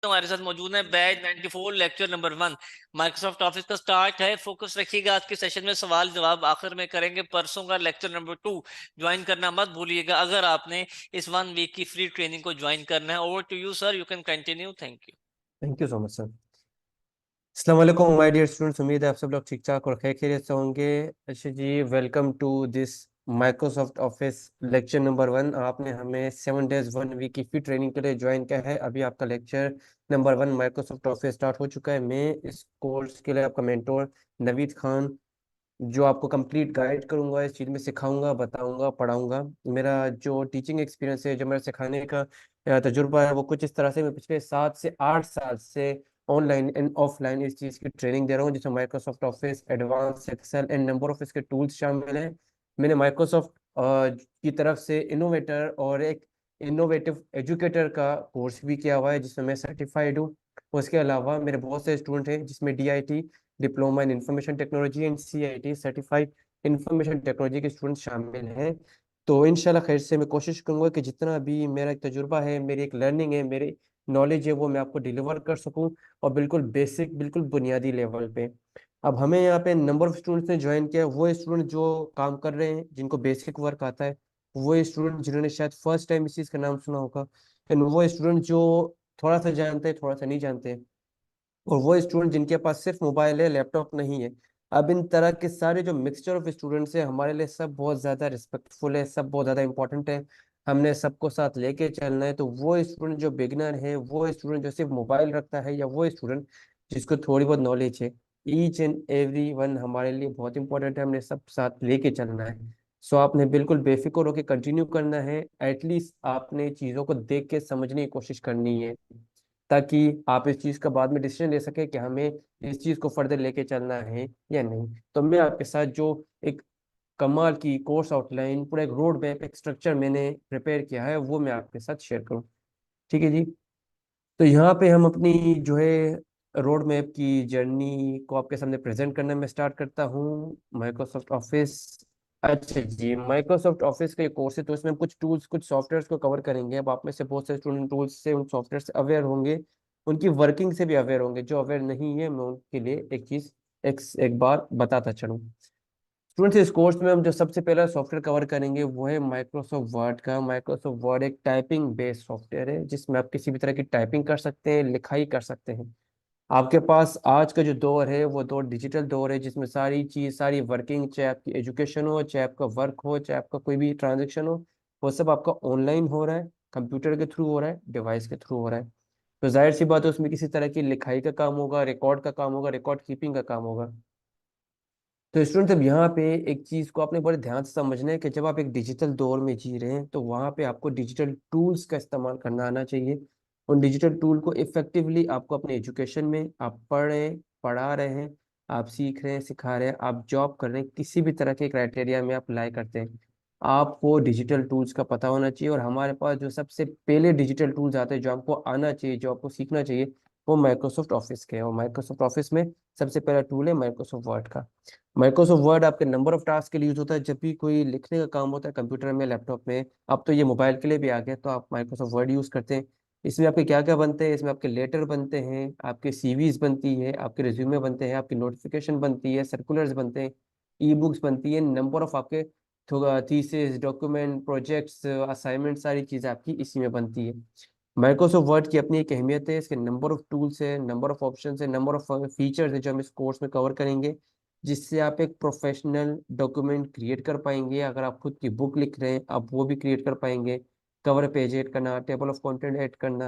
हमारे साथ मौजूद है batch 94 lecture number 1 Microsoft office का स्टार्ट है। फोकस रखिएगा आज के सेशन में, सवाल जवाब आखिर में करेंगे। परसों का लेक्चर नंबर 2 ज्वाइन करना मत भूलिएगा अगर आपने इस 1 वीक की फ्री ट्रेनिंग को ज्वाइन करना है। Over to you sir, you can continue. Thank you. Thank you so much sir. अस्सलाम वालेकुम माय डियर स्टूडेंट्स, उम्मीद है आप सब लोग ठीक ठाक और खैरियत से होंगे। अच्छा जी, welcome to this Microsoft Office lecture number 1। आपने हमें 7 डेज 1 वीक की फ्री ट्रेनिंग के लिए ज्वाइन किया है। अभी आपका lecture number 1 Microsoft Office start हो चुका है। मैं इस कोर्स के लिए आपका मेंटोर नवीद खान, जो आपको कंप्लीट गाइड करूंगा, इस चीज़ में सिखाऊंगा, बताऊंगा, पढ़ाऊंगा। मेरा जो टीचिंग एक्सपीरियंस है, जो मेरा सिखाने का तजुर्बा है, वो कुछ इस तरह से मैं पिछले 7 से 8 साल से ऑनलाइन एंड ऑफलाइन इस चीज़ की ट्रेनिंग दे रहा हूँ, जिसमें Microsoft Office, advance Excel and number of इसके टूल्स शामिल हैं। मैंने माइक्रोसॉफ्ट की तरफ से इनोवेटर और एक इनोवेटिव एजुकेटर का कोर्स भी किया हुआ है, जिसमें मैं सर्टिफाइड हूँ। उसके अलावा मेरे बहुत से स्टूडेंट हैं, जिसमें DIT diploma in information technology and CIT certified information technology के स्टूडेंट शामिल हैं। तो इंशाल्लाह खैर से मैं कोशिश करूंगा कि जितना भी मेरा एक तजुर्बा है, मेरी एक लर्निंग है, मेरी नॉलेज है, वो मैं आपको डिलीवर कर सकूं, और बिल्कुल बेसिक, बिल्कुल बुनियादी लेवल पे। अब हमें यहाँ पे नंबर ऑफ स्टूडेंट्स ने ज्वाइन किया है, वो स्टूडेंट जो काम कर रहे हैं, जिनको बेसिक वर्क आता है, वो स्टूडेंट जिन्होंने शायद फर्स्ट टाइम इस चीज़ का नाम सुना होगा, एंड वो स्टूडेंट जो थोड़ा सा जानते हैं, थोड़ा सा नहीं जानते हैं, और वो स्टूडेंट जिनके पास सिर्फ मोबाइल है, लैपटॉप नहीं है। अब इन तरह के सारे जो मिक्सचर ऑफ स्टूडेंट्स हैं, हमारे लिए सब बहुत ज़्यादा रिस्पेक्टफुल है, सब बहुत ज़्यादा इंपॉर्टेंट है। हमने सबको साथ लेके चलना है। तो वो स्टूडेंट जो बिगनर है, वो स्टूडेंट जो सिर्फ मोबाइल रखता है, या वो स्टूडेंट जिसको थोड़ी बहुत नॉलेज है, ईच एंड एवरी वन हमारे लिए बहुत इंपॉर्टेंट है। हमने सब साथ लेके चलना है। सो आपने बिल्कुल बेफिक्र होकर कंटिन्यू करना है। एटलीस्ट आपने चीज़ों को देख के समझने की कोशिश करनी है, ताकि आप इस चीज़ का बाद में डिसीजन ले सके कि हमें इस चीज़ को फर्दर लेके चलना है या नहीं। तो मैं आपके साथ जो एक कमाल की कोर्स आउटलाइन, पूरा एक रोड मैप, एक स्ट्रक्चर मैंने प्रिपेयर किया है, वो मैं आपके साथ शेयर करूँ। ठीक है जी। तो यहाँ पे हम अपनी जो है रोड मैप की जर्नी को आपके सामने प्रेजेंट करना मैं स्टार्ट करता हूँ। Microsoft office. अच्छा जी, माइक्रोसॉफ्ट ऑफिस का ये कोर्स है, तो इसमें हम कुछ टूल्स, कुछ सॉफ्टवेयर्स को कवर करेंगे। अब आप में से बहुत से स्टूडेंट टूल्स से, उन सॉफ्टवेयर से अवेयर होंगे, उनकी वर्किंग से भी अवेयर होंगे। जो अवेयर नहीं है, मैं उनके लिए एक चीज़ एक बार बताता चलूँ। स्टूडेंट्स, इस कोर्स में हम जो सबसे पहला सॉफ्टवेयर कवर करेंगे, वो है माइक्रोसॉफ्ट वर्ड का। माइक्रोसॉफ्ट वर्ड एक टाइपिंग बेस्ड सॉफ्टवेयर है, जिसमें आप किसी भी तरह की टाइपिंग कर सकते हैं, लिखाई कर सकते हैं। आपके पास आज का जो दौर है, वो दौर डिजिटल दौर है, जिसमें सारी चीज, सारी वर्किंग, चाहे आपकी एजुकेशन हो, चाहे आपका वर्क हो, चाहे आपका कोई भी ट्रांजेक्शन हो, वो सब आपका ऑनलाइन हो रहा है, कंप्यूटर के थ्रू हो रहा है, डिवाइस के थ्रू हो रहा है। तो जाहिर सी बात है, उसमें किसी तरह की लिखाई का काम होगा, रिकॉर्ड का काम होगा, रिकॉर्ड कीपिंग का काम होगा। तो स्टूडेंट, अब यहाँ पे एक चीज को आपने बड़े ध्यान से समझना है कि जब आप एक डिजिटल दौर में जी रहे हैं, तो वहाँ पे आपको डिजिटल टूल्स का इस्तेमाल करना आना चाहिए। उन डिजिटल टूल को इफेक्टिवली आपको अपने एजुकेशन में, आप पढ़ रहे हैं, पढ़ा रहे हैं, आप सीख रहे हैं, सिखा रहे हैं, आप जॉब कर रहे हैं, किसी भी तरह के क्राइटेरिया में आप अप्लाई करते हैं, आपको डिजिटल टूल्स का पता होना चाहिए। और हमारे पास जो सबसे पहले डिजिटल टूल्स आते हैं, जो आपको आना चाहिए, जो आपको सीखना चाहिए, वो माइक्रोसॉफ्ट ऑफिस के हैं। और माइक्रोसॉफ्ट ऑफिस में सबसे पहला टूल है माइक्रोसॉफ्ट वर्ड का। माइक्रोसॉफ्ट वर्ड आपके नंबर ऑफ टास्क के लिए यूज होता है, जब भी कोई लिखने का काम होता है कंप्यूटर में, लैपटॉप में। अब तो ये मोबाइल के लिए भी आ गया, तो आप माइक्रोसॉफ्ट वर्ड यूज करते हैं। इसमें आपके क्या क्या बनते हैं? इसमें आपके लेटर बनते हैं, आपके सीवीज बनती है, आपके रिज्यूमे बनते हैं, आपकी नोटिफिकेशन बनती है, सर्कुलर्स बनते हैं, ई बुक्स बनती है, नंबर ऑफ आपके थीसिस, डॉक्यूमेंट, प्रोजेक्ट्स, असाइनमेंट, सारी चीज़ें आपकी इसी में बनती है। माइक्रोसॉफ्ट वर्ड की अपनी एक अहमियत है, इसके नंबर ऑफ टूल्स है, नंबर ऑफ ऑप्शन है, नंबर ऑफ फीचर्स है, जो हम इस कोर्स में कवर करेंगे, जिससे आप एक प्रोफेशनल डॉक्यूमेंट क्रिएट कर पाएंगे। अगर आप खुद की बुक लिख रहे हैं, आप वो भी क्रिएट कर पाएंगे। कवर पेज ऐड करना, टेबल ऑफ कंटेंट ऐड करना,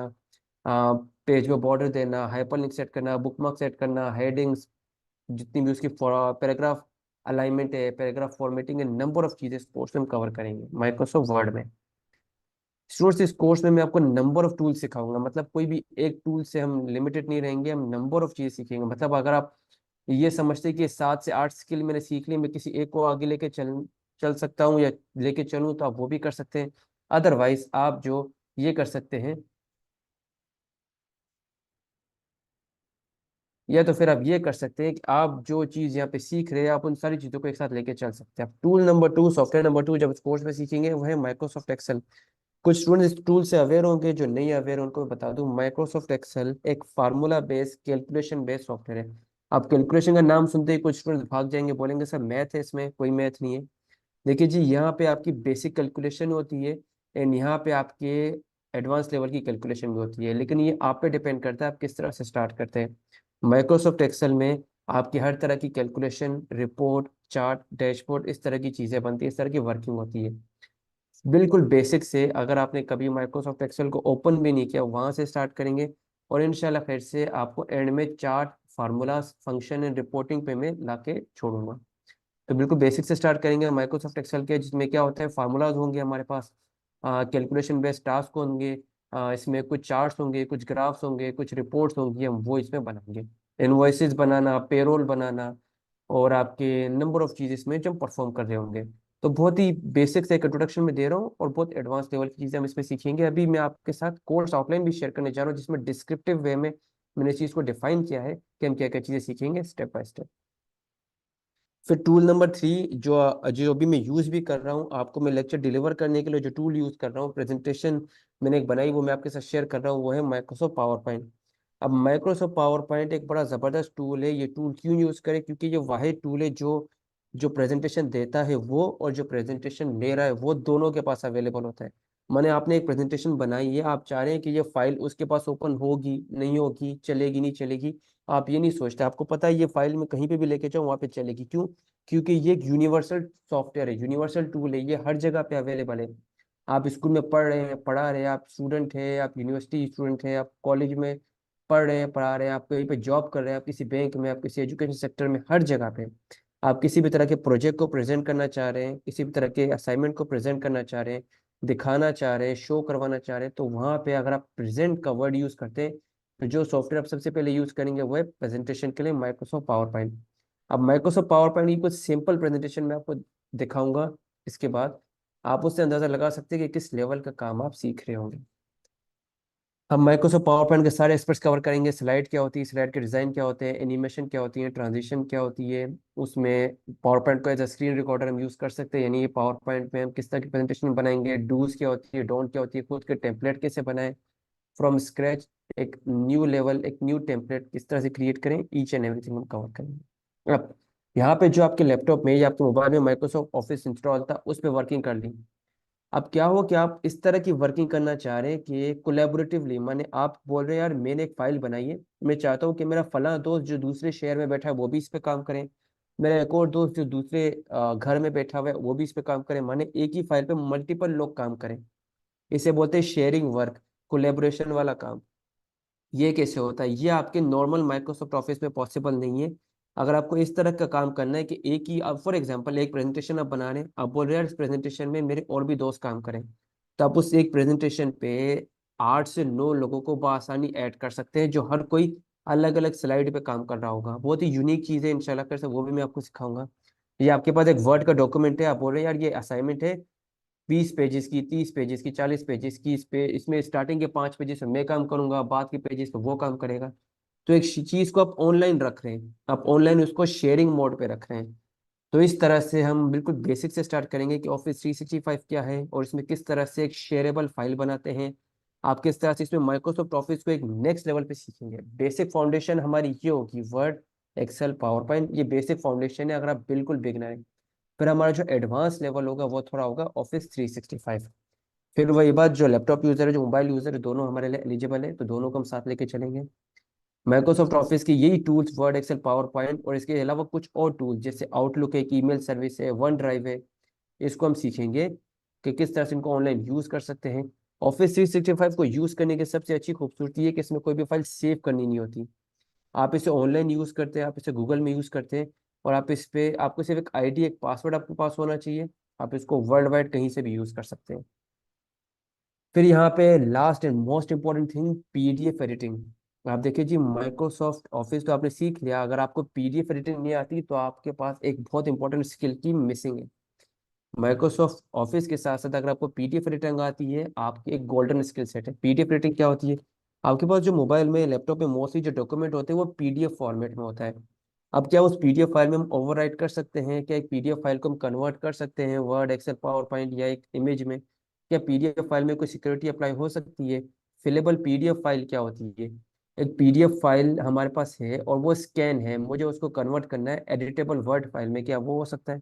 पेज में बॉर्डर देना, हाइपरलिंक सेट करना, बुकमार्क सेट करना, हेडिंग्स, जितनी भी उसकी पैराग्राफ अलाइनमेंट है, पैराग्राफ फॉर्मेटिंग है, नंबर ऑफ चीज़ें इस कोर्स में हम कवर करेंगे माइक्रोसॉफ्ट वर्ड में। स्टूडेंट्स, इस कोर्स में मैं आपको नंबर ऑफ टूल सिखाऊंगा। मतलब कोई भी एक टूल से हम लिमिटेड नहीं रहेंगे, हम नंबर ऑफ चीज़ें सीखेंगे। मतलब अगर आप ये समझते हैं कि 7 से 8 स्किल मैंने सीख ली, मैं किसी एक को आगे लेके चल चल सकता हूँ या लेके चलूँ, तो आप वो भी कर सकते हैं। अदरवाइज आप जो ये कर सकते हैं, या तो फिर आप ये कर सकते हैं कि आप जो चीज़ यहाँ पे सीख रहे हैं, आप उन सारी चीज़ों को एक साथ लेके चल सकते हैं। आप टूल नंबर 2, सॉफ्टवेयर नंबर 2 जब इस कोर्स में सीखेंगे, वो है माइक्रोसॉफ्ट एक्सेल। कुछ स्टूडेंट इस टूल से अवेयर होंगे, जो नहीं अवेयर उनको मैं बता दूं, माइक्रोसॉफ्ट एक्सेल एक formula based calculation based software है। आप कैलकुलेशन का नाम सुनते ही कुछ स्टूडेंट भाग जाएंगे, बोलेंगे सर मैथ है इसमें, कोई मैथ नहीं है। देखिए जी, यहाँ पे आपकी बेसिक कैलकुलेशन होती है एंड यहाँ पे आपके एडवांस लेवल की कैलकुलेशन भी होती है, लेकिन ये आप पे डिपेंड करता है आप किस तरह से स्टार्ट करते हैं। माइक्रोसॉफ्ट एक्सेल में आपकी हर तरह की कैलकुलेशन, रिपोर्ट, चार्ट, डैशबोर्ड, इस तरह की चीज़ें बनती है, इस तरह की वर्किंग होती है। बिल्कुल बेसिक से, अगर आपने कभी माइक्रोसॉफ्ट एक्सेल को ओपन भी नहीं किया, वहां से स्टार्ट करेंगे और इंशाल्लाह खैर से आपको एंड में chart, formulas, function and reporting पे मैं लाके छोड़ूंगा। तो बिल्कुल बेसिक से स्टार्ट करेंगे माइक्रोसॉफ्ट एक्सेल के, जिसमें क्या होता है, फार्मूलाज होंगे हमारे पास, कैलकुलेशन बेस्ड टास्क होंगे, इसमें कुछ चार्ट्स होंगे, कुछ ग्राफ्स होंगे, कुछ रिपोर्ट्स होंगी, हम वो इसमें बनाएंगे। इनवॉइसेस बनाना, पेरोल बनाना और आपके नंबर ऑफ चीज़ इसमें जो हम परफॉर्म कर रहे होंगे। तो बहुत ही बेसिक से एक इंट्रोडक्शन में दे रहा हूँ और बहुत एडवांस लेवल की चीज़ें हम इसमें सीखेंगे। अभी मैं आपके साथ कोर्स आउटलाइन भी शेयर करने जा रहा हूँ, जिसमें डिस्क्रिप्टिव वे में मैंने इस चीज़ को डिफाइन किया है कि हम क्या क्या चीज़ें सीखेंगे स्टेप बाय स्टेप। फिर टूल नंबर 3, जो जो अभी मैं यूज़ भी कर रहा हूँ, आपको मैं लेक्चर डिलीवर करने के लिए जो टूल यूज़ कर रहा हूँ, प्रेजेंटेशन मैंने एक बनाई, वो मैं आपके साथ शेयर कर रहा हूँ, वो है माइक्रोसॉफ्ट पावर पॉइंट। अब माइक्रोसॉफ्ट पावर पॉइंट एक बड़ा ज़बरदस्त टूल है। ये टूल क्यों यूज़ करें? क्योंकि ये वाहिद टूल है जो जो प्रेजेंटेशन देता है वो, और जो प्रेजेंटेशन ले रहा है वो, दोनों के पास अवेलेबल होता है। माने आपने एक प्रेजेंटेशन बनाई है, आप चाह रहे हैं कि ये फाइल उसके पास ओपन होगी नहीं होगी, चलेगी नहीं चलेगी, आप ये नहीं सोचते, आपको पता है ये फाइल में कहीं पे भी लेके जाओ वहाँ पे चलेगी। क्यों? क्योंकि ये एक यूनिवर्सल सॉफ्टवेयर है, यूनिवर्सल टूल है, ये हर जगह पे अवेलेबल है। आप स्कूल में पढ़ रहे हैं, पढ़ा रहे हैं, आप स्टूडेंट हैं, आप यूनिवर्सिटी स्टूडेंट हैं, आप कॉलेज में पढ़ रहे हैं, पढ़ा रहे हैं, आप कहीं पे जॉब कर रहे हैं, आप किसी बैंक में, आप किसी एजुकेशन सेक्टर में, हर जगह पे आप किसी भी तरह के प्रोजेक्ट को प्रेजेंट करना चाह रहे हैं, किसी भी तरह के असाइनमेंट को प्रेजेंट करना चाह रहे हैं, दिखाना चाह रहे हैं, शो करवाना चाह रहे हैं, तो वहाँ पे अगर आप प्रेजेंट का वर्ड यूज़ करते हैं, तो जो सॉफ्टवेयर आप सबसे पहले यूज़ करेंगे वो है प्रेजेंटेशन के लिए माइक्रोसॉफ्ट पावर पॉइंट। अब माइक्रोसॉफ्ट पावर पॉइंट की कुछ सिंपल प्रेजेंटेशन मैं आपको दिखाऊंगा, इसके बाद आप उससे अंदाजा लगा सकते हैं कि किस लेवल का काम आप सीख रहे होंगे। हम माइक्रोसॉफ्ट पावर पॉइंट के सारे एस्पेक्ट्स कवर करेंगे। स्लाइड क्या होती है, स्लाइड के डिज़ाइन क्या होते हैं, एनिमेशन क्या होती है, ट्रांजिशन क्या होती है, उसमें पावर पॉइंट को एज अ स्क्रीन रिकॉर्डर हम यूज़ कर सकते हैं, यानी ये पावर पॉइंट में हम किस तरह की प्रेजेंटेशन बनाएंगे, डूज क्या होती है, डोंट क्या होती है, खुद के टेम्पलेट कैसे बनाएं फ्रॉम स्क्रैच, एक न्यू लेवल, एक न्यू टेम्पलेट किस तरह से क्रिएट करें, ईच एंड एवरीथिंग हम कवर करेंगे। अब यहाँ पे जो आपके लैपटॉप में या आपके मोबाइल में माइक्रोसॉफ्ट ऑफिस इंस्टॉल था, उस पर वर्किंग कर ली। अब क्या हो कि आप इस तरह की वर्किंग करना चाह रहे हैं कि कोलैबोरेटिवली, माने आप बोल रहे हैं यार मैंने एक फाइल बनाई है, मैं चाहता हूँ कि मेरा फला दोस्त जो दूसरे शहर में बैठा है वो भी इस पे काम करे, मेरा एक और दोस्त जो दूसरे घर में बैठा हुआ है वो भी इस पे काम करे, माने एक ही फाइल पे मल्टीपल लोग काम करें। इसे बोलते हैं शेयरिंग वर्क, कोलेबोरेशन वाला काम। ये कैसे होता है? ये आपके नॉर्मल माइक्रोसॉफ्ट ऑफिस में पॉसिबल नहीं है। अगर आपको इस तरह का काम करना है कि एक ही, आप फॉर एग्जांपल एक प्रेजेंटेशन आप बना रहे हैं, आप बोल रहे हैं इस प्रेजेंटेशन में मेरे और भी दोस्त काम करें, तो आप उस एक प्रेजेंटेशन पे 8 से 9 लोगों को बआसानी ऐड कर सकते हैं, जो हर कोई अलग अलग स्लाइड पे काम कर रहा होगा। बहुत ही यूनिक चीज़ है, इंशाल्लाह कर से वो भी मैं आपको सिखाऊंगा। ये आपके पास एक वर्ड का डॉक्यूमेंट है, आप बोल रहे हैं यार ये असाइनमेंट है 20 पेजेस की, 30 पेजेस की, 40 पेजेस की, इस पे इसमें स्टार्टिंग के 5 पेजेस में मैं काम करूंगा, बाद के पेजेस पे वो काम करेगा। तो एक चीज को आप ऑनलाइन रख रहे हैं, आप ऑनलाइन उसको शेयरिंग मोड पे रख रहे हैं। तो इस तरह से हम बिल्कुल बेसिक से स्टार्ट करेंगे कि ऑफिस 365 क्या है और इसमें किस तरह से एक शेयरेबल फाइल बनाते हैं। आप किस तरह से इसमें माइक्रोसॉफ्ट ऑफिस को एक नेक्स्ट लेवल पे सीखेंगे। बेसिक फाउंडेशन हमारी ये होगी वर्ड, एक्सेल, पावर पॉइंट, ये बेसिक फाउंडेशन है अगर आप बिल्कुल बिगनर हैं। फिर हमारा जो एडवांस लेवल होगा वो थोड़ा होगा ऑफिस 365। फिर वही बात, जो लैपटॉप यूजर है, जो मोबाइल यूजर है, दोनों हमारे लिए एलिजिबल है, तो दोनों को हम साथ लेके चलेंगे। माइक्रोसॉफ्ट ऑफिस की यही tools, Word, Excel, PowerPoint, और इसके अलावा कुछ और टूल जैसे आउटलुक है, एक ईमेल सर्विस है, वन ड्राइव है, इसको हम सीखेंगे कि किस तरह से इनको ऑनलाइन यूज कर सकते हैं। ऑफिस 365 को यूज करने की सबसे अच्छी खूबसूरती है कि इसमें कोई भी फाइल सेव करनी नहीं होती। आप इसे ऑनलाइन यूज करते हैं, आप इसे गूगल में यूज करते हैं, और आप इस पे, आपको सिर्फ एक आईडी, एक पासवर्ड आपके पास होना चाहिए, आप इसको वर्ल्ड वाइड कहीं से भी यूज कर सकते हैं। फिर यहाँ पे last and most important thing, PDF editing. आप देखिए जी, माइक्रोसॉफ्ट ऑफिस तो आपने सीख लिया, अगर आपको पीडीएफ एडिटिंग नहीं आती तो आपके पास एक बहुत इंपॉर्टेंट स्किल की मिसिंग है। माइक्रोसॉफ्ट ऑफिस के साथ साथ अगर आपको पीडीएफ एडिटिंग आती है, आपकी एक गोल्डन स्किल सेट है। पीडीएफ एडिटिंग क्या होती है? आपके पास जो मोबाइल में, लैपटॉप में मोस्टली जो डॉक्यूमेंट होते हैं वो पीडीएफ फॉर्मेट में होता है। अब क्या उस पीडीएफ फाइल में हम ओवरराइट कर सकते हैं? क्या एक पीडीएफ फाइल को हम कन्वर्ट कर सकते हैं वर्ड, एक्सेल, पावर पॉइंट या एक इमेज में? क्या पीडीएफ फाइल में कोई सिक्योरिटी अप्लाई हो सकती है? फिलेबल पीडीएफ फाइल क्या होती है? एक पीडीएफ फाइल हमारे पास है और वो स्कैन है, मुझे उसको कन्वर्ट करना है एडिटेबल वर्ड फाइल में, क्या वो हो सकता है?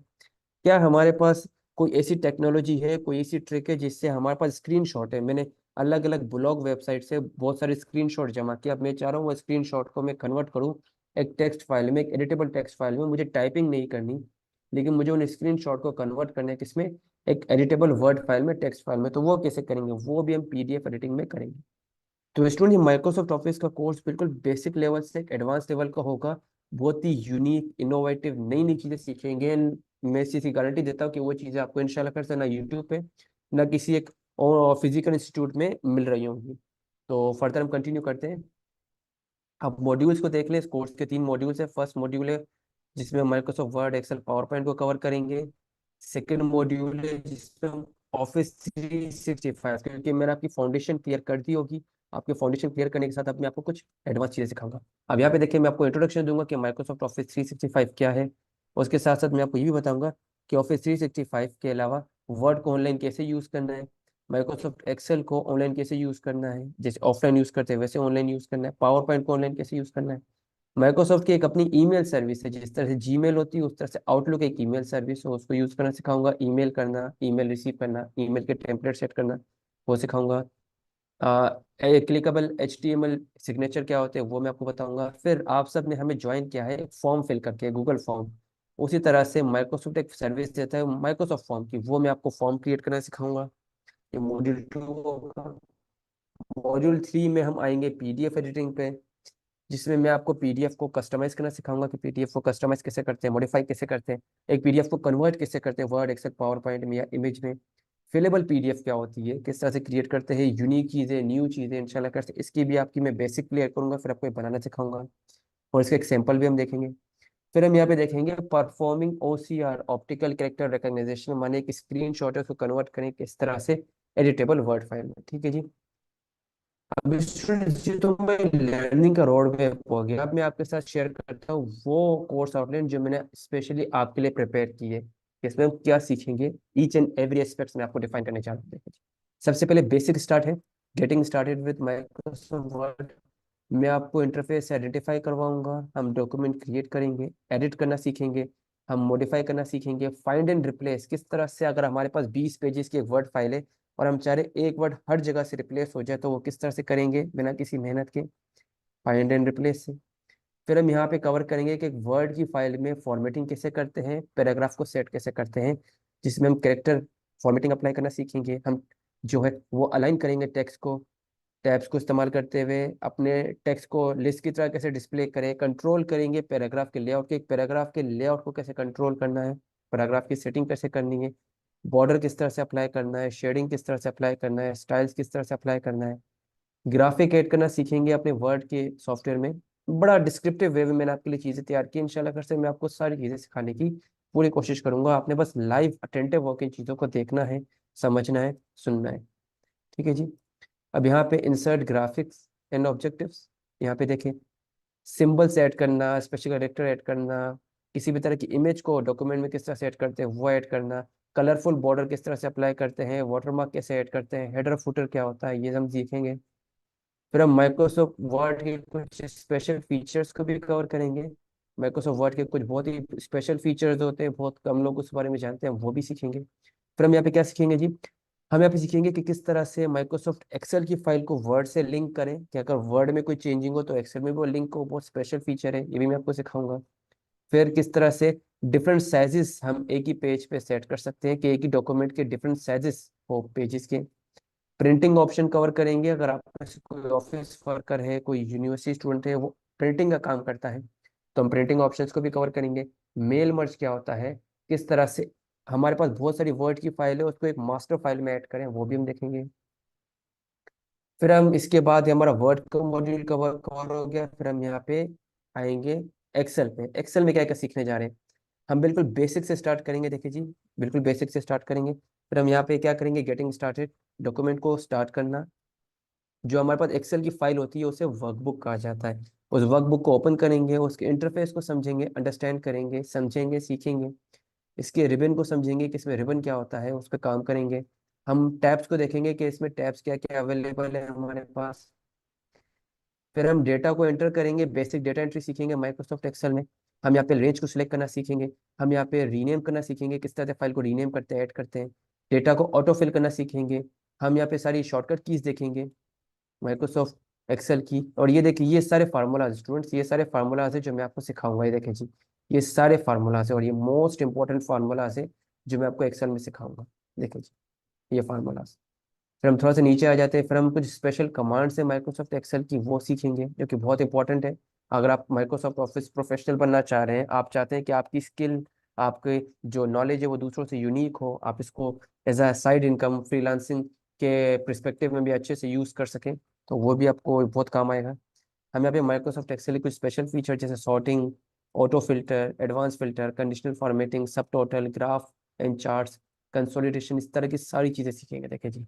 क्या हमारे पास कोई ऐसी टेक्नोलॉजी है, कोई ऐसी ट्रिक है जिससे हमारे पास स्क्रीनशॉट है? मैंने अलग अलग ब्लॉग वेबसाइट से बहुत सारे स्क्रीनशॉट जमा किया, अब मैं चाह रहा हूँ वो स्क्रीनशॉट को मैं कन्वर्ट करूँ एक टेक्स्ट फाइल में, एक एडिटेबल टेक्स्ट फाइल में। मुझे टाइपिंग नहीं करनी, लेकिन मुझे उन स्क्रीनशॉट को कन्वर्ट करना है किसमें? एक एडिटेबल वर्ड फाइल में, टेक्स्ट फाइल में। तो वो कैसे करेंगे? वो भी हम पीडीएफ एडिटिंग में करेंगे। तो स्टूडेंट, ये माइक्रोसॉफ्ट ऑफिस का कोर्स बिल्कुल बेसिक लेवल से एक एडवांस लेवल का होगा। बहुत ही यूनिक, इनोवेटिव, नई नई चीजें सीखेंगे। And मैं इसी की गारंटी देता हूँ कि वो चीजें आपको इंशाल्लाह कर से ना यूट्यूब पे ना किसी एक फिजिकल इंस्टीट्यूट में मिल रही होंगी। तो फर्दर हम कंटिन्यू करते हैं। अब मॉड्यूल्स को देख लें। इस कोर्स के 3 मॉड्यूल्स है। फर्स्ट मॉड्यूल है जिसमें Microsoft Word, Excel, PowerPoint को कवर करेंगे। सेकेंड मॉड्यूल है जिसमें हम ऑफिस 365, क्योंकि मैंने आपकी फाउंडेशन क्लियर कर दी होगी, आपके फाउंडेशन क्लियर करने के साथ अब मैं आपको कुछ एडवांस चीजें सिखाऊंगा। अब यहाँ पे देखिए, मैं आपको इंट्रोडक्शन दूंगा कि माइक्रोसॉफ्ट ऑफिस 365 क्या है। उसके साथ साथ मैं आपको ये भी बताऊंगा कि ऑफिस 365 के अलावा वर्ड को ऑनलाइन कैसे यूज करना है, माइक्रोसॉफ्ट एक्सेल को ऑनलाइन कैसे यूज करना है, जैसे ऑफलाइन यूज करते हैं वैसे ऑनलाइन यूज करना है, पावर पॉइंट को ऑनलाइन कैसे यूज करना है। माइक्रोसॉफ्ट की एक अपनी ईमेल सर्विस है, जिस तरह से जीमेल होती है उस तरह से आउटलुक एक ईमेल सर्विस है, उसको यूज करना सिखाऊंगा। ईमेल करना, ईमेल रिसीव करना, ईमेल के टेम्पलेट सेट करना, वो सिखाऊंगा। क्लिकेबल HTML सिग्नेचर क्या होते हैं वो मैं आपको बताऊंगा। फिर आप सब ने हमें ज्वाइन किया है एक फॉर्म फिल करके, गूगल फॉर्म। उसी तरह से माइक्रोसॉफ्ट एक सर्विस देता है माइक्रोसॉफ्ट फॉर्म की, वो मैं आपको फॉर्म क्रिएट करना सिखाऊंगा। ये मॉड्यूल 2 होगा। मॉड्यूल 3 में हम आएंगे पीडीएफ एडिटिंग पे, जिसमें मैं आपको पीडीएफ को कस्टमाइज करना सिखाऊंगा कि पीडीएफ को कस्टमाइज कैसे करते हैं, मॉडिफाई कैसे करते हैं, एक पीडीएफ को कन्वर्ट कैसे करते हैं वर्ड, एक्सेल, पावर पॉइंट में या इमेज में। फिलेबल पीडीएफ क्या होती है, किस तरह से क्रिएट करते हैं, यूनिक चीज़ें, न्यू चीज़ें इंशाल्लाह करते हैं, इसकी भी आपकी मैं बेसिक क्लियर करूंगा, फिर आपको ये बनाना सिखाऊंगा और इसका एक सैंपल भी हम देखेंगे। फिर हम यहाँ पे देखेंगे performing OCR, optical character recognition, माने एक स्क्रीन शॉट है उसको कन्वर्ट करें किस तरह से एडिटेबल वर्ड फाइल में। ठीक है जी। अब स्टूडेंट्स जी, तो मैं लर्निंग का रोड मैप हो गया। अब मैं आपके साथ शेयर करता हूँ वो कोर्स आउटलाइन जो मैंने स्पेशली आपके लिए प्रिपेयर की है। इसमें हम क्या सीखेंगे, ईच एंड एवरी एस्पेक्ट्स में आपको डिफाइन करने जा रहा हूँ। देखिए, सबसे पहले बेसिक स्टार्ट है, getting started with Microsoft word. मैं आपको इंटरफेस आइडेंटिफाई करवाऊंगा, हम डॉक्यूमेंट क्रिएट करेंगे, एडिट करना सीखेंगे, हम मॉडिफाई करना सीखेंगे, फाइंड एंड रिप्लेस, किस तरह से अगर हमारे पास 20 पेजेस की एक वर्ड फाइल है और हम चाह रहे एक वर्ड हर जगह से रिप्लेस हो जाए तो वो किस तरह से करेंगे बिना किसी मेहनत के, फाइंड एंड रिप्लेस से। फिर हम यहाँ पे कवर करेंगे कि एक वर्ड की फाइल में फॉर्मेटिंग कैसे करते हैं, पैराग्राफ को सेट कैसे करते हैं, जिसमें हम कैरेक्टर फॉर्मेटिंग अप्लाई करना सीखेंगे। हम जो है वो अलाइन करेंगे टेक्स्ट को, टैब्स को इस्तेमाल करते हुए अपने टेक्स्ट को लिस्ट की तरह कैसे डिस्प्ले करें, कंट्रोल करेंगे पैराग्राफ के लेआउट के, एक पैराग्राफ के लेआउट को कैसे कंट्रोल करना है, पैराग्राफ की सेटिंग कैसे करनी है, बॉर्डर किस तरह से अप्लाई करना है, शेडिंग किस तरह से अप्लाई करना है, स्टाइल्स किस तरह से अप्लाई करना है, ग्राफिक ऐड करना सीखेंगे अपने वर्ड के सॉफ्टवेयर में। बड़ा डिस्क्रिप्टिव वे में मैंने आपके लिए चीज़ें तैयार की, इंशाल्लाह कर से मैं आपको सारी चीज़ें सिखाने की पूरी कोशिश करूंगा। आपने बस लाइव अटेंटिव होकर इन चीज़ों को देखना है, समझना है, सुनना है। ठीक है जी। अब यहाँ पे इंसर्ट ग्राफिक्स एंड ऑब्जेक्टिव्स, यहाँ पे देखें, सिंबल्स ऐड करना, स्पेशल कैरेक्टर ऐड करना, किसी भी तरह की इमेज को डॉक्यूमेंट में किस तरह से ऐड करते हैं वो ऐड करना, कलरफुल बॉर्डर किस तरह से अप्लाई करते हैं, वाटरमार्क कैसे ऐड करते हैं, हेडर फुटर क्या होता है, ये हम सीखेंगे। फिर हम माइक्रोसॉफ्ट वर्ड के कुछ स्पेशल फीचर्स को भी कवर करेंगे। माइक्रोसॉफ्ट वर्ड के कुछ बहुत ही स्पेशल फीचर्स होते हैं, बहुत कम लोग उस बारे में जानते हैं, वो भी सीखेंगे। फिर हम यहाँ पे क्या सीखेंगे जी, हम यहाँ पे सीखेंगे कि किस तरह से माइक्रोसॉफ्ट एक्सेल की फाइल को वर्ड से लिंक करें, कि अगर वर्ड में कोई चेंजिंग हो तो एक्सेल में भी वो लिंक हो, बहुत स्पेशल फीचर है, ये भी मैं आपको सिखाऊंगा। फिर किस तरह से डिफरेंट साइजेस हम एक ही पेज पे सेट कर सकते हैं, कि एक ही डॉक्यूमेंट के डिफरेंट साइजेस हो पेजेस के। प्रिंटिंग ऑप्शन कवर करेंगे, अगर आप में से कोई ऑफिस वर्कर है, कोई यूनिवर्सिटी स्टूडेंट है, वो प्रिंटिंग का काम करता है, तो हम प्रिंटिंग ऑप्शंस को भी कवर करेंगे। मेल मर्ज क्या होता है, किस तरह से हमारे पास बहुत सारी वर्ड की फाइल है उसको एक मास्टर फाइल में ऐड करें, वो भी हम देखेंगे। फिर हम इसके बाद हमारा वर्ड का मॉड्यूल कवर कवर हो गया, फिर हम यहाँ पे आएंगे एक्सेल पे। एक्सेल में क्या क्या सीखने जा रहे हैं, हम बिल्कुल बेसिक से स्टार्ट करेंगे। देखिए जी, बिल्कुल बेसिक से स्टार्ट करेंगे। फिर हम यहाँ पे क्या करेंगे, गेटिंग स्टार्टेड, डॉक्यूमेंट को स्टार्ट करना। जो हमारे पास एक्सेल की फाइल होती है उसे वर्कबुक कहा जाता है। उस वर्कबुक को ओपन करेंगे, उसके इंटरफेस को समझेंगे, अंडरस्टैंड करेंगे, समझेंगे, सीखेंगे। इसके रिबन को समझेंगे कि इसमें रिबन क्या होता है, उस पर काम करेंगे। हम टैब्स को देखेंगे कि इसमें टैब्स क्या क्या अवेलेबल है हमारे पास। फिर हम डेटा को एंटर करेंगे, बेसिक डेटा एंट्री सीखेंगे माइक्रोसॉफ्ट एक्सेल में। हम यहाँ पे रेंज को सिलेक्ट करना सीखेंगे। हम यहाँ पे रीनेम करना सीखेंगे, किस तरह से फाइल को रीनेम करते हैं, ऐड करते हैं। डेटा को ऑटो फिल करना सीखेंगे। हम यहाँ पे सारी शॉर्टकट कीज देखेंगे माइक्रोसॉफ्ट एक्सेल की। और ये देखिए, ये सारे फार्मूलाज स्टूडेंट्स, ये सारे फार्मूलाज है जो मैं आपको सिखाऊंगा। ये देखें जी, ये सारे फार्मूलाज है और ये मोस्ट इंपॉर्टेंट फार्मूलाज है जो मैं आपको एक्सेल में सिखाऊंगा। देखिए जी, ये फार्मूलाज। फिर हम थोड़ा सा नीचे आ जाते हैं, फिर हम कुछ स्पेशल कमांड्स है माइक्रोसॉफ्ट एक्सेल की, वो सीखेंगे जो कि बहुत इंपॉर्टेंट है। अगर आप माइक्रोसॉफ्ट ऑफिस प्रोफेशनल बनना चाह रहे हैं, आप चाहते हैं कि आपकी स्किल, आपके जो नॉलेज है वो दूसरों से यूनिक हो, आप इसको as a side income freelancing के परस्पेक्टिव में भी अच्छे से यूज़ कर सकें, तो वो भी आपको बहुत काम आएगा। हम यहाँ पे माइक्रोसॉफ्ट एक्सेल के कुछ स्पेशल फीचर जैसे sorting, auto filter, advance filter, conditional formatting, sub total, graph and charts, consolidation, इस तरह की सारी चीज़ें सीखेंगे। देखिए जी,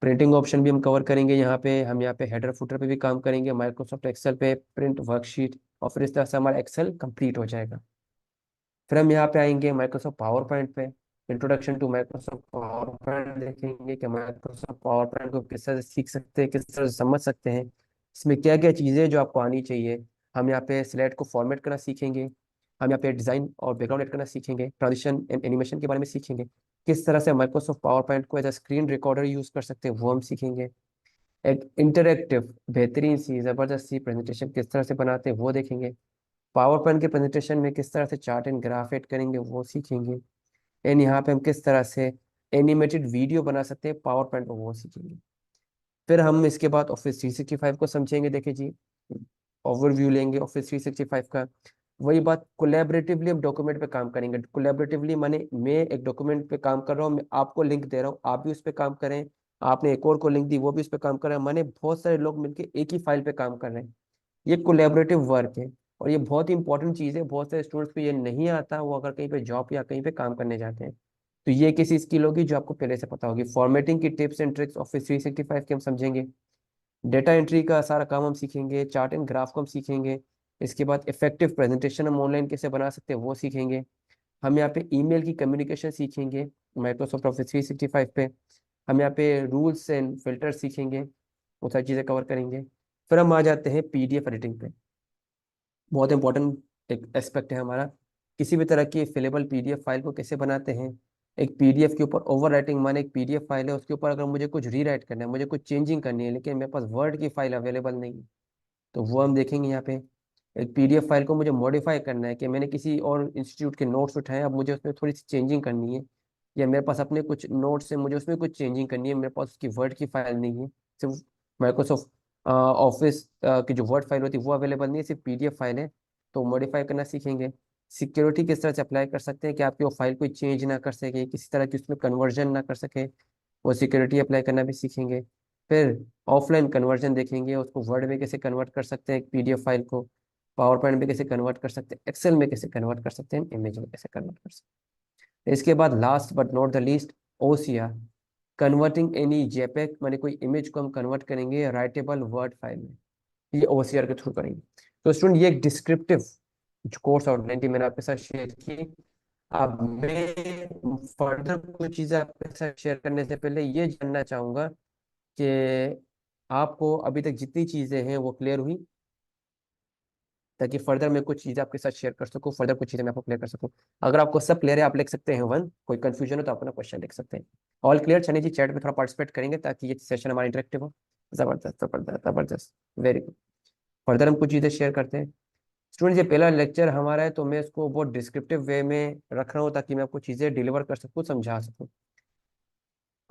प्रिंटिंग ऑप्शन भी हम कवर करेंगे यहाँ पे। हम यहाँ पे हेडर फुटर पे भी काम करेंगे माइक्रोसॉफ्ट एक्सेल पे, प्रिंट वर्कशीट, और फिर इस तरह से हमारा एक्सेल कंप्लीट हो जाएगा। फिर हम यहाँ पे आएंगे माइक्रोसॉफ्ट पावर पॉइंट पे। Introduction to Microsoft PowerPoint देखेंगे कि माइक्रोसॉफ्ट पावर पॉइंट को किस तरह से सीख सकते हैं, किस तरह से समझ सकते हैं, इसमें क्या क्या चीज़ें जो आपको आनी चाहिए। हम यहाँ पे स्लाइड को फॉर्मेट करना सीखेंगे। हम यहाँ पे डिज़ाइन और बैकग्राउंड एड करना सीखेंगे, ट्रांजिशन एंड एनिमेशन के बारे में सीखेंगे। किस तरह से माइक्रोसॉफ्ट पावर पॉइंट को as a screen recorder use कर सकते हैं, वो हम सीखेंगे। एक इंटरेक्टिव बेहतरीन सी ज़बरदस्त सी प्रेजेंटेशन किस तरह से बनाते हैं वो देखेंगे। पावर पॉइंट के प्रेजेंटेशन में किस तरह से चार्ट एंड ग्राफ ऐड करेंगे वो सीखेंगे। एंड यहाँ पे हम किस तरह से एनिमेटेड वीडियो बना सकते हैं पावर पॉइंट में, वो सीखेंगे। फिर हम इसके बाद ऑफिस 365 को समझेंगे। देखिए जी, ओवरव्यू लेंगे ऑफिस 365 का। वही बात, कोलैबोरेटिवली हम डॉक्यूमेंट पे काम करेंगे। कोलैबोरेटिवली माने मैं एक डॉक्यूमेंट पे काम कर रहा हूँ, मैं आपको लिंक दे रहा हूँ, आप भी उस पर काम करें, आपने एक और को लिंक दी वो भी उस पर काम कर रहे हैं, माने बहुत सारे लोग मिलकर एक ही फाइल पे काम कर रहे हैं। ये कोलैबोरेटिव वर्क है और ये बहुत ही इंपॉर्टेंट चीज़ है। बहुत सारे स्टूडेंट्स को ये नहीं आता, वो अगर कहीं पे जॉब या कहीं पे काम करने जाते हैं, तो ये किसी स्किल होगी जो आपको पहले से पता होगी। फॉर्मेटिंग की टिप्स एंड ट्रिक्स ऑफिस 365 के हम समझेंगे। डेटा एंट्री का सारा काम हम सीखेंगे। चार्ट एंड ग्राफ को हम सीखेंगे। इसके बाद इफेक्टिव प्रेजेंटेशन हम ऑनलाइन कैसे बना सकते हैं वो सीखेंगे। हम यहाँ पे ईमेल की कम्युनिकेशन सीखेंगे माइक्रोसॉफ्ट ऑफिस 365 पे। हम यहाँ पे रूल्स एंड फिल्टर सीखेंगे, वो सारी चीज़ें कवर करेंगे। फिर हम आ जाते हैं पीडीएफ एडिटिंग पे। बहुत इंपॉर्टेंट एक एस्पेक्ट है हमारा। किसी भी तरह की फिलेबल पीडीएफ फाइल को कैसे बनाते हैं। एक पीडीएफ के ऊपर ओवर राइटिंग, माने एक पीडीएफ फाइल है, उसके ऊपर अगर मुझे कुछ रीराइट करना है, मुझे कुछ चेंजिंग करनी है, लेकिन मेरे पास वर्ड की फाइल अवेलेबल नहीं है, तो वो हम देखेंगे यहाँ पे। एक पीडीएफ फाइल को मुझे मॉडिफाई करना है कि मैंने किसी और इंस्टीट्यूट के नोट्स उठाए, अब मुझे उसमें थोड़ी सी चेंजिंग करनी है, या मेरे पास अपने कुछ नोट्स है, मुझे उसमें कुछ चेंजिंग करनी है, मेरे पास उसकी वर्ड की फाइल नहीं है, सिर्फ माइक्रोसॉफ्ट ऑफिस की जो वर्ड फाइल होती है वो अवेलेबल नहीं है, सिर्फ पीडीएफ फाइल है, तो मॉडिफाई करना सीखेंगे। सिक्योरिटी किस तरह से अप्लाई कर सकते हैं कि आपकी वो फाइल कोई चेंज ना कर सके, किसी तरह की उसमें कन्वर्जन ना कर सके, वो सिक्योरिटी अप्लाई करना भी सीखेंगे। फिर ऑफलाइन कन्वर्जन देखेंगे, उसको वर्ड में कैसे कन्वर्ट कर सकते हैं पीडीएफ फाइल को, पावर पॉइंट में कैसे कन्वर्ट कर सकते हैं, एक्सेल में कैसे कन्वर्ट कर सकते हैं, इमेज में कैसे कन्वर्ट कर सकते हैं। इसके बाद last but not the least, OCR, converting any JPEG, माने कोई इमेज को हम कन्वर्ट करेंगे राइटेबल वर्ड फाइल में, ये ओसीआर के थ्रू करेंगे। तो स्टूडेंट, ये एक डिस्क्रिप्टिव कोर्स आउटलाइन थी मैंने आपके साथ शेयर की। अब मैं फर्दर कुछ चीज़ें आपके साथ शेयर करने से पहले ये जानना चाहूँगा कि आपको अभी तक जितनी चीज़ें हैं वो क्लियर हुई, ताकि फर्दर मैं कुछ चीज़ें आपके साथ शेयर कर सकूँ, फर्दर कुछ चीज़ें मैं आपको क्लियर कर सकूँ। अगर आपको सब क्लियर है, आप लिख सकते हैं वन, कोई कंफ्यूजन हो तो आप अपना क्वेश्चन लिख सकते हैं। ऑल क्लियर चलिए जी, चैट में थोड़ा पार्टिसिपेट करेंगे ताकि ये सेशन हमारा इंटरेक्टिव हो। जबरदस्त जबरदस्त जबरदस्त, वेरी गुड। फर्दर हम कुछ चीज़ें शेयर करते हैं। स्टूडेंट, ये पहला लेक्चर हमारा है, तो मैं इसको बहुत डिस्क्रिप्टिव वे में रख रहा हूँ ताकि मैं आपको चीज़ें डिलीवर कर सकूँ, समझा सकूँ।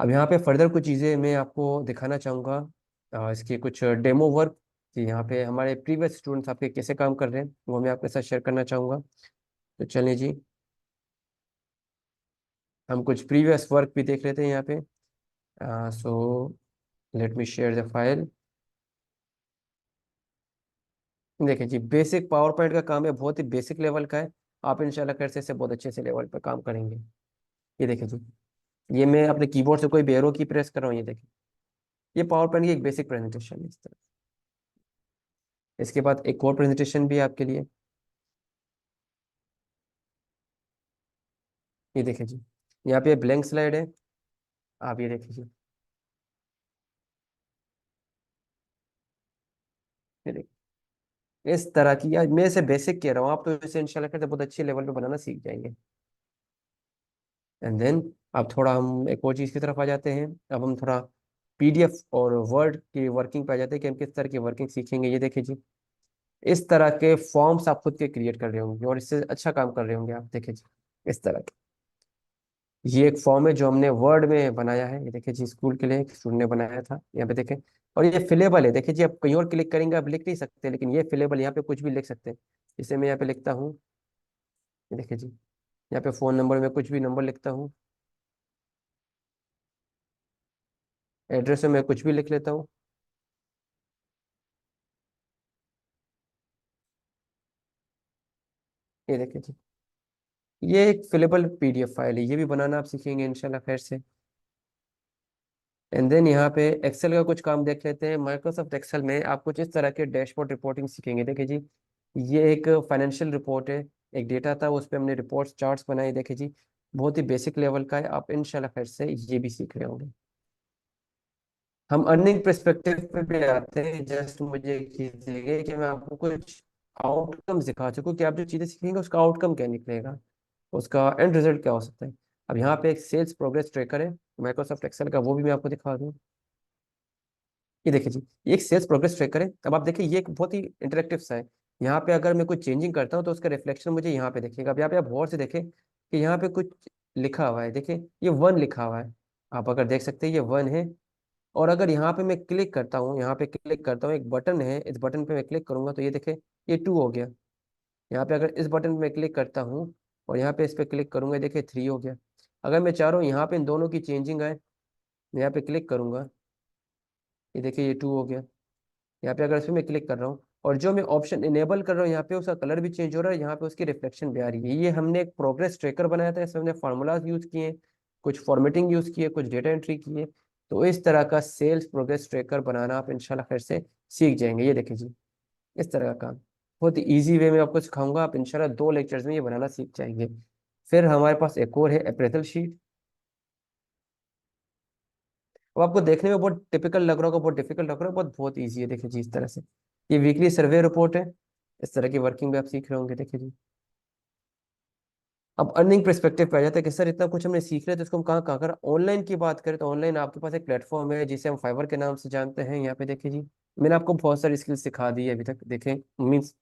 अब यहाँ पे फर्दर कुछ चीज़ें मैं आपको दिखाना चाहूँगा, इसके कुछ डेमो वर्क, कि यहाँ पे हमारे प्रीवियस स्टूडेंट्स आपके कैसे काम कर रहे हैं वो मैं आपके साथ शेयर करना चाहूँगा। तो चलिए जी, हम कुछ प्रीवियस वर्क भी देख लेते हैं यहाँ पे। So let me share the file. देखिए जी, बेसिक पावर पॉइंट का काम है, बहुत ही बेसिक लेवल का है। आप इंशाल्लाह कैसे से बहुत अच्छे से लेवल पर काम करेंगे। ये देखिए जी, ये मैं अपने कीबोर्ड से कोई भी एरो की प्रेस कर रहा हूँ, ये देखिए, ये पावर पॉइंट की एक बेसिक प्रेजेंटेशन है इस तरह। इसके बाद एक और प्रेजेंटेशन भी है आपके लिए। ये देखिए जी, यहाँ पे ब्लैंक स्लाइड है, आप ये देख लीजिए, ये देखिए इस तरह की, यार मैं इसे बेसिक कह रहा हूँ, आप तो इसे इंशाल्लाह करते बहुत अच्छे लेवल पे बनाना सीख जाएंगे। एंड देन अब थोड़ा हम एक और चीज़ की तरफ आ जाते हैं। अब हम थोड़ा पीडीएफ और वर्ड की वर्किंग पे आ जाते हैं कि हम किस तरह की वर्किंग सीखेंगे। ये देखिए जी, इस तरह के फॉर्म्स आप खुद के क्रिएट कर रहे होंगे और इससे अच्छा काम कर रहे होंगे आप, देखिए जी इस तरह के। ये एक फॉर्म है जो हमने वर्ड में बनाया है, ये देखिए जी, स्कूल के लिए एक स्टूडेंट ने बनाया था, यहाँ पे देखें। और ये फिलेबल है, देखिए जी, आप कहीं और क्लिक करेंगे आप लिख नहीं सकते, लेकिन ये फिलेबल, यहाँ पे कुछ भी लिख सकते हैं। इसे मैं यहाँ पे लिखता हूँ, ये देखिए जी, यहाँ पे फ़ोन नंबर में कुछ भी नंबर लिखता हूँ, एड्रेस में मैं कुछ भी लिख लेता हूँ, ये देखिए जी। ये एक फिलेबल पीडीएफ फाइल है, ये भी बनाना आप सीखेंगे इंशाल्लाह खैर से। एंड देन यहाँ पे एक्सेल का कुछ काम देख लेते हैं। माइक्रोसॉफ्ट एक्सेल में आप कुछ इस तरह के डैशबोर्ड रिपोर्टिंग सीखेंगे, देखिए जी। ये एक फाइनेंशियल रिपोर्ट है, एक डेटा था उस पर हमने रिपोर्ट्स चार्ट्स बनाए, देखिए जी। बहुत ही बेसिक लेवल का है, आप इंशाल्लाह खैर से ये भी सीख रहे होंगे। हम अर्निंग पर्सपेक्टिव पे भी आते हैं। जस्ट मुझे एक चीज देंगे कि मैं आपको कुछ आउटकम दिखा सकूँ कि आप जो चीजें सीखेंगे उसका आउटकम क्या निकलेगा, उसका एंड रिजल्ट क्या हो सकता है। अब यहाँ पे एक सेल्स प्रोग्रेस ट्रैकर है माइक्रोसॉफ्ट एक्सेल का, वो भी मैं आपको दिखा दूँ। ये देखिए जी, ये एक सेल्स प्रोग्रेस ट्रैकर है। अब आप देखिए ये एक बहुत ही इंटरेक्टिव सा है। यहाँ पे अगर मैं कुछ चेंजिंग करता हूँ तो उसका रिफ्लेक्शन मुझे यहाँ पे देखिएगा। अब यहाँ पे आप गौर से देखें कि यहाँ पे कुछ लिखा हुआ है, देखिए ये 1 लिखा हुआ है। आप अगर देख सकते हैं ये 1 है। और अगर यहाँ पे मैं क्लिक करता हूँ, यहाँ पे क्लिक करता हूँ, एक बटन है, इस बटन पे मैं क्लिक करूंगा तो ये देखें ये 2 हो गया। यहाँ पे अगर इस बटन पे मैं क्लिक करता हूँ और यहाँ पे इस पे क्लिक करूंगा, देखिए 3 हो गया। अगर मैं चाह रहा हूँ यहाँ पे इन दोनों की चेंजिंग आए, मैं यहाँ पे क्लिक करूंगा, ये देखिए ये 2 हो गया। यहाँ पे अगर इस पे मैं क्लिक कर रहा हूँ और जो मैं ऑप्शन इनेबल कर रहा हूँ यहाँ पे उसका कलर भी चेंज हो रहा है, यहाँ पे उसकी रिफ्लेक्शन भी आ रही है। ये हमने एक प्रोग्रेस ट्रैकर बनाया था, इसमें हमने फार्मूलाज यूज किए, कुछ फॉर्मेटिंग यूज किए, कुछ डेटा एंट्री किए। तो इस तरह का सेल्स प्रोग्रेस ट्रैकर बनाना आप इंशाल्लाह फिर से सीख जाएंगे। ये देखिए जी, इस तरह का काम बहुत इजी वे में आपको सिखाऊंगा, आप इंशाल्लाह 2 लेक्चर्स में ये बनाना सीख जाएंगे। फिर हमारे पास एक और है अप्रेजल शीट। अब आपको देखने में बहुत टिपिकल लग रहा होगा, बहुत डिफिकल्ट लग रहा है, बहुत बहुत ईजी है, देखिए जी इस तरह से। ये वीकली सर्वे रिपोर्ट है, इस तरह की वर्किंग भी आप सीख रहे होंगे, देखिए जी। अब अर्निंग पर्सपेक्टिव पे आ जाता है कि सर इतना कुछ हमने सीख लिया तो इसको हम कहाँ कहाँ कर। ऑनलाइन की बात करें तो ऑनलाइन आपके पास एक प्लेटफॉर्म है जिसे हम फाइवर के नाम से जानते हैं। यहाँ पे देखिए जी, मैंने आपको बहुत सारी स्किल्स सिखा दी है अभी तक, देखें मीन्स।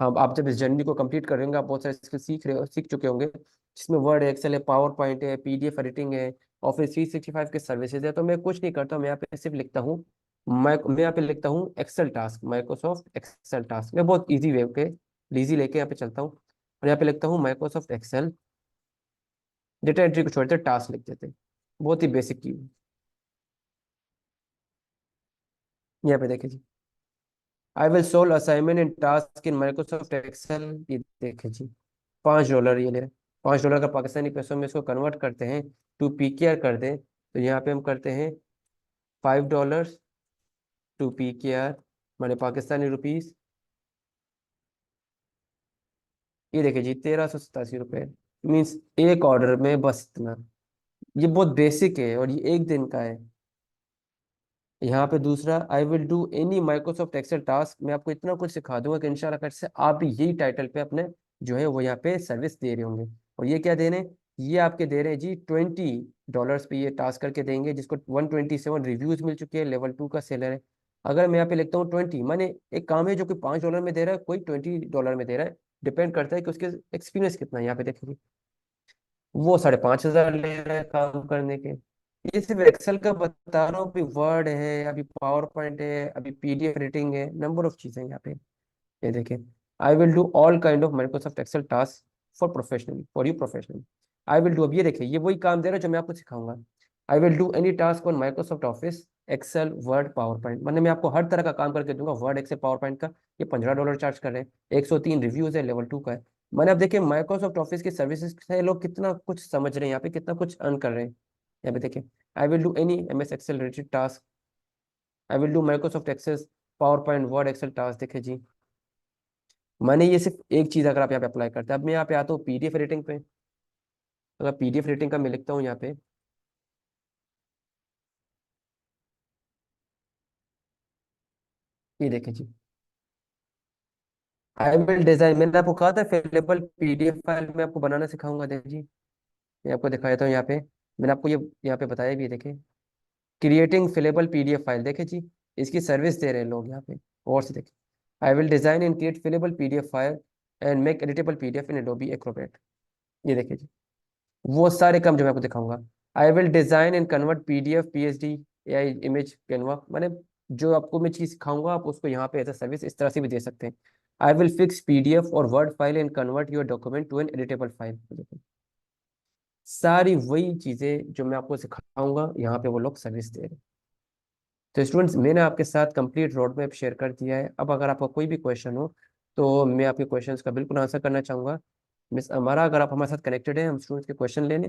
हाँ, आप जब इस जर्नी को कंप्लीट कर रहे होंगे आप बहुत सारे स्किल सीख रहे हो, सीख चुके होंगे, जिसमें वर्ड है, एक्सेल है, पावर पॉइंट है, पीडीएफ एडिटिंग है, ऑफिस 365 के सर्विसेज है। तो मैं कुछ नहीं करता, मैं यहाँ पे सिर्फ लिखता हूँ, मैं यहाँ पे लिखता हूँ Excel task, Microsoft Excel task. मैं बहुत ईजी वे के इजी लेके यहाँ पे चलता हूँ और यहाँ पे लिखता हूँ माइक्रोसॉफ्ट एक्सेल, डेटा एंट्री को छोड़ते टास्क लिख देते हैं। बहुत ही बेसिक की। यहाँ पे देखिए जी, I will solve assignment in task in Microsoft Excel. ये देखिए जी, $5 ये ले। $5 का पाकिस्तानी पैसों में इसको कन्वर्ट करते हैं, टू पीकेआर कर दें तो यहाँ पे हम करते हैं $5 टू पीकेआर माने पाकिस्तानी रुपीस। ये देखिए जी, ₹1387 मीन्स एक ऑर्डर में बस इतना। ये बहुत बेसिक है और ये एक दिन का है। यहाँ पे दूसरा, I will do any Microsoft Excel task. मैं आपको इतना कुछ सिखा दूंगा कि इंशाल्लाह कर से आप भी यही टाइटल पे अपने जो है वो यहाँ पे सर्विस दे रहे होंगे। और ये क्या दे रहे हैं, ये आपके दे रहे हैं जी $20 पे ये टास्क करके देंगे, जिसको 127 रिव्यूज मिल चुके हैं, लेवल 2 का सेलर है। अगर मैं यहाँ पे लिखता हूँ 20, माने एक काम है जो कि $5 में दे रहा है, कोई $20 में दे रहा है, डिपेंड करता है कि उसके एक्सपीरियंस कितना है। यहाँ पे देखिए, वो 5,500 ले रहा है काम करने के। ये सिर्फ एक्सेल का बता रहा हूँ, अभी वर्ड है, अभी पावर पॉइंट है, अभी पीडीएफ एडिटिंग है, नंबर ऑफ चीजें हैं यहाँ पे। ये देखिए, I will do all kind of Microsoft Excel task for you professional. I will do, अब ये देखिए ये वही काम दे रहा है जो मैं आपको सिखाऊंगा। I will do any task on Microsoft Office Excel Word PowerPoint, मैंने मैं आपको हर तरह का काम करके दूंगा वर्ड एक्सेल पावर पॉइंट का। ये $15 चार्ज कर रहे हैं, 103 रिव्यूज है, लेवल 2 का है। मैंने अब देखिए माइक्रोसॉफ्ट ऑफिस की सर्विसेज से लोग कितना कुछ समझ रहे हैं, यहाँ पे कितना कुछ अर्न कर रहे हैं। यहाँ पे देखिए, I will do any MS Excel related task, I will do Microsoft Access PowerPoint Word Excel task, देखिए जी। मैंने ये सिर्फ एक चीज अगर आप यहाँ पे अप्लाई करते हैं। अब मैं यहाँ पे आता हूँ पीडीएफ रेटिंग पे। अगर पीडीएफ रेटिंग का मैं लिखता हूँ यहाँ पे, ये देखें जी, आई विल डिजाइन, मैंने आपको कहा था फिलेबल पीडीएफ फाइल मैं आपको बनाना सिखाऊंगा। देखिए जी, मैं आपको दिखा देता हूँ यहाँ पे, मैंने आपको ये यहाँ पे बताया भी है, देखें, क्रिएटिंग फिलेबल पीडीएफ फाइल, देखें जी, इसकी सर्विस दे रहे हैं लोग यहाँ पे। और से देखें, I will design and create फिलेबल PDF file and make editable PDF in Adobe Acrobat. ये देखिए जी, वो सारे काम जो मैं आपको दिखाऊंगा। I will design and convert PDF PhD AI image Canva, मैंने जो आपको मैं चीज सिखाऊंगा आप उसको यहाँ पे एज अ सर्विस इस तरह से भी दे सकते हैं। आई विल फिक्स पीडीएफ और Word file and convert your document to an editable file. सारी वही चीजें जो मैं आपको सिखाऊंगा यहाँ पे वो लोग सर्विस दे रहे हैं। तो स्टूडेंट्स, मैंने आपके साथ कंप्लीट रोड मैप शेयर कर दिया है। अब अगर आपका कोई भी क्वेश्चन हो तो मैं आपके क्वेश्चंस का बिल्कुल आंसर करना चाहूंगा। मिस अमारा, अगर आप हमारे साथ कनेक्टेड हैं, हम स्टूडेंट्स के क्वेश्चन लेने।